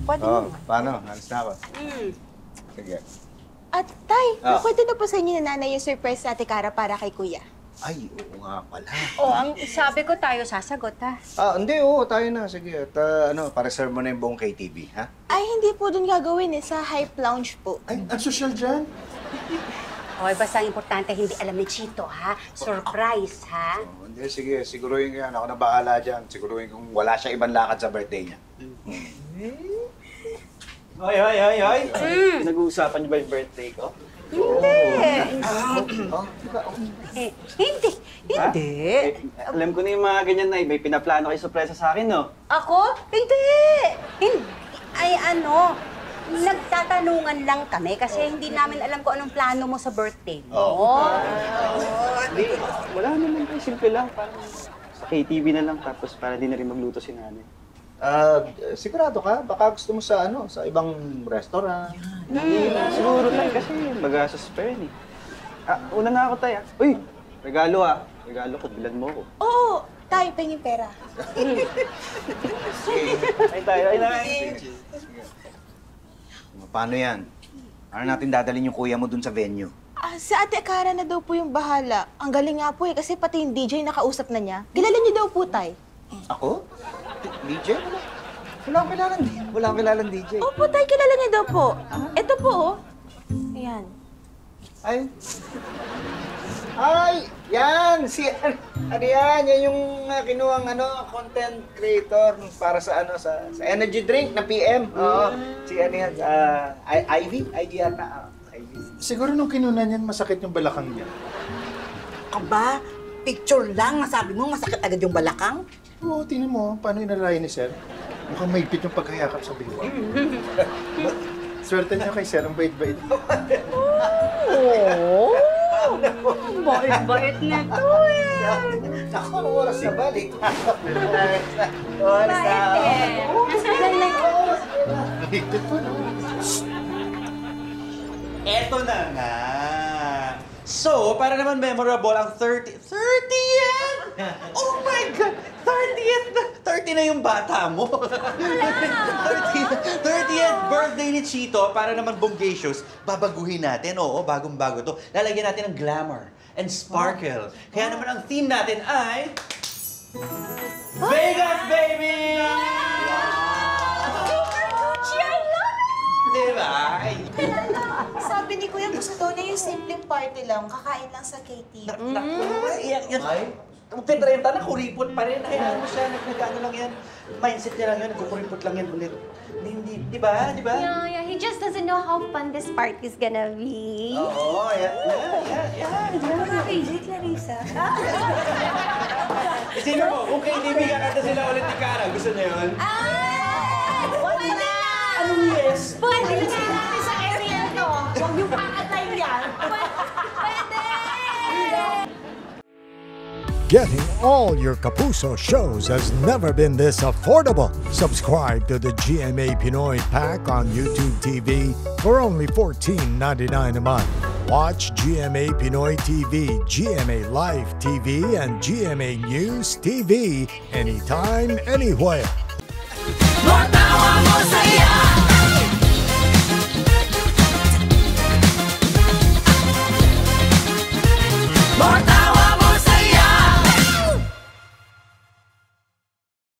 pwede Oo, naman. paano? Alis na ako. Sige. At, Tay, nakwento na po sa inyo na nanay yung surprise sa Ate Cara para kay Kuya. Ay, oo nga pala. Ang sabi ko tayo sasagot, ha? Hindi, tayo na. Sige, at pa-reserve mo na yung buong KTV, ha? Ay, hindi po dun gagawin sa Hype Lounge po. Ay, ang social dyan. Okay, basta ang importante, hindi alam ni Chito, ha? Surprise, ha? Hindi, sige, siguruhin ko yan. Ako na bahala dyan. Siguruhin kung wala siya ibang lakad sa birthday niya. Hoy! Pinag-uusapan niyo ba yung birthday ko? Hindi. Alam ko na yung mga ganyan na may pinaplano kayo sorpresa sa akin, no? Ako? Hindi. Ay, nagtatanungan lang kami kasi hindi namin alam kung anong plano mo sa birthday mo. Hindi, wala naman kayo. Simple lang. Parang sa KTV na lang tapos para di na rin magluto si nanay. Sigurado ka? Baka gusto mo sa sa ibang restaurant. Hindi na siguro tayo kasi magastos pa yun eh. Una na ako tayo. Uy, regalo Regalo ko, bilan mo ko. Oo, Tay, pengin pera. Ay tayo, ay na. Paano yan? Paano natin dadalhin yung kuya mo dun sa venue? Si Ate Cara na daw po yung bahala. Ang galing nga po kasi pati yung DJ nakausap na niya. Kilala niyo daw po, Tay. Ako? DJ? Wala akong kilalang DJ. Opo, Tay, kilala niya daw po. Ito po, Ayan. Ay, yan! Ano yan? Yan yung kinuhang content creator para sa sa energy drink na PM. Oo. Si yan? Ivy? Ivy yata. Ivy. Siguro nung kinunan yan, masakit yung balakang niya. Aba, picture lang. Nasabi mo, masakit agad yung balakang. Oo, tingnan mo, paano inalay ni Sir? Mukhang maigpit yung pagkayakap sa biwa. Swerte niya kay Sir, ang bait-bait. Bait-bait na to Naku, anong oras na balik? Higpit po, no? Eto na nga. So, para naman memorable ang 30th? Oh my God! 30th na yung bata mo. 30th birthday ni Chito, para naman bonggacious, babaguhin natin. Oo, bagong-bago to. Lalagyan natin ng glamour and sparkle. Kaya naman ang theme natin ay... Vegas, baby! Diba? Sabi ni Kuya, gusto daw niya yung simpleng party lang, kakain lang sa KTV. Magte-30 na, kuripot pa rin. Hayaan mo siya, nag-ano lang yan. Mindset niya lang yun, nagkukuripot lang yan ulit. Di ba? Yeah, he just doesn't know how fun this party's gonna be. Oo, yeah. KJ, Clarissa. Isipin mo, kung KTV kakanta sila ulit ni Cara, gusto niya yun? Wala! Anong yes? Pwede na natin sa area to. Huwag yung pakatay yan. Pwede! Getting all your Kapuso shows has never been this affordable. Subscribe to the GMA Pinoy Pack on YouTube TV for only $14.99 a month. Watch GMA Pinoy TV, GMA Live TV, and GMA News TV anytime, anywhere. More